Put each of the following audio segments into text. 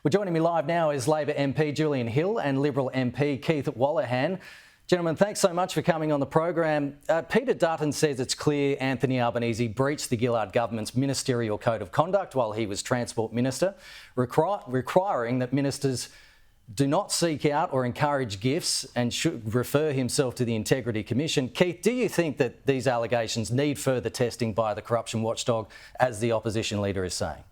Well, joining me live now is Labor MP Julian Hill and Liberal MP Keith Wolahan. Gentlemen, thanks so much for coming on the program. Peter Dutton says it's clear Anthony Albanese breached the Gillard government's ministerial code of conduct while he was Transport Minister, requiring that ministers do not seek out or encourage gifts and should refer himself to the Integrity Commission. Keith, do you think that these allegations need further testing by the corruption watchdog, as the opposition leader is saying?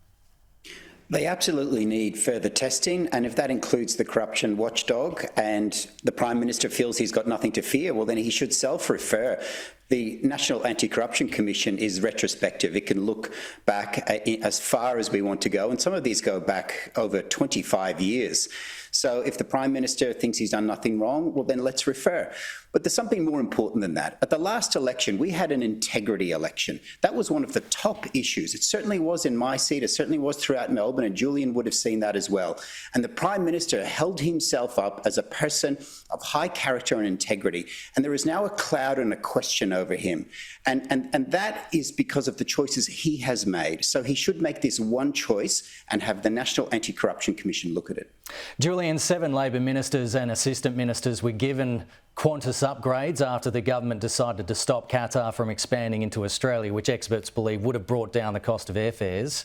They absolutely need further testing, and if that includes the corruption watchdog and the Prime Minister feels he's got nothing to fear, well then he should self-refer. The National Anti-Corruption Commission is retrospective. It can look back as far as we want to go, and some of these go back over 25 years. So if the Prime Minister thinks he's done nothing wrong, well then let's refer. But there's something more important than that. At the last election, we had an integrity election. That was one of the top issues. It certainly was in my seat, it certainly was throughout Melbourne, and Julian would have seen that as well. And the Prime Minister held himself up as a person of high character and integrity, and there is now a cloud and a question over him. And that is because of the choices he has made. So he should make this one choice and have the National Anti-Corruption Commission look at it. Julian, 7 Labor ministers and assistant ministers were given Qantas upgrades after the government decided to stop Qatar from expanding into Australia, which experts believe would have brought down the cost of airfares.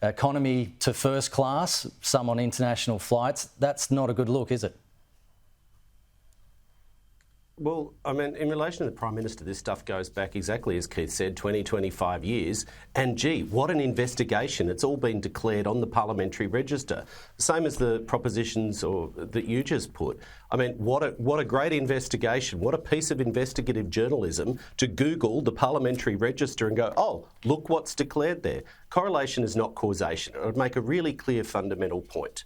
Economy to first class, some on international flights. That's not a good look, is it? Well, I mean, in relation to the Prime Minister, this stuff goes back exactly as Keith said, 20, 25 years. And gee, what an investigation. It's all been declared on the parliamentary register. Same as the propositions that you just put. I mean, what a great investigation. What a piece of investigative journalism to Google the parliamentary register and go, oh, look what's declared there. Correlation is not causation. It would make a really clear fundamental point.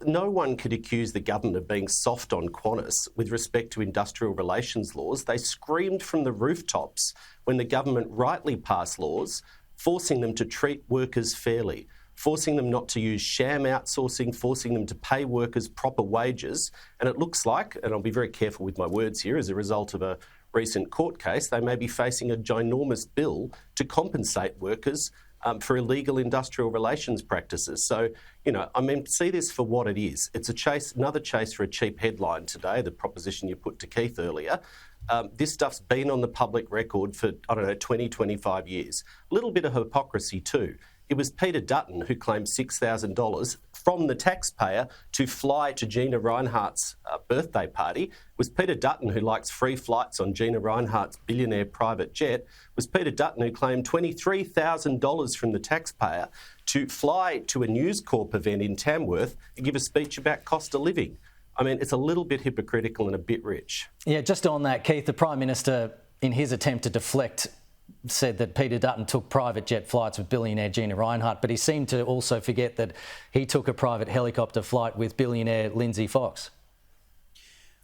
No one could accuse the government of being soft on Qantas with respect to industrial relations laws. They screamed from the rooftops when the government rightly passed laws forcing them to treat workers fairly, forcing them not to use sham outsourcing, forcing them to pay workers proper wages. And it looks like, and I'll be very careful with my words here, as a result of a recent court case, they may be facing a ginormous bill to compensate workers for illegal industrial relations practices. So, you know, I mean, see this for what it is. It's a chase, another chase for a cheap headline today, the proposition you put to Keith earlier. This stuff's been on the public record for, 20, 25 years. A little bit of hypocrisy too. It was Peter Dutton who claimed $6,000 from the taxpayer to fly to Gina Rinehart's birthday party. It was Peter Dutton who likes free flights on Gina Rinehart's billionaire private jet. It was Peter Dutton who claimed $23,000 from the taxpayer to fly to a News Corp event in Tamworth and give a speech about cost of living. I mean, it's a little bit hypocritical and a bit rich. Yeah, just on that, Keith, the Prime Minister, in his attempt to deflect, said that Peter Dutton took private jet flights with billionaire Gina Rinehart, but he seemed to also forget that he took a private helicopter flight with billionaire Lindsay Fox.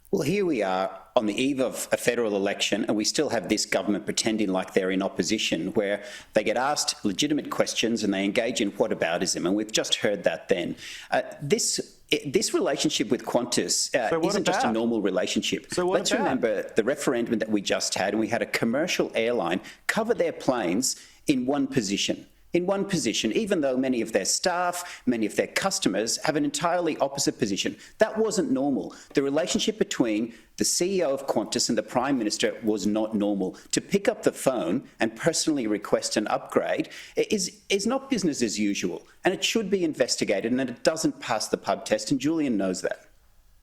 Well, here we are on the eve of a federal election, and we still have this government pretending like they're in opposition, where they get asked legitimate questions and they engage in whataboutism, and we've just heard that then. This relationship with Qantas isn't just a normal relationship. So let's remember the referendum that we just had, and we had a commercial airline cover their planes in one position. Even though many of their staff, many of their customers have an entirely opposite position. That wasn't normal. The relationship between the CEO of Qantas and the Prime Minister was not normal. To pick up the phone and personally request an upgrade is not business as usual, and it should be investigated, and it doesn't pass the pub test, and Julian knows that.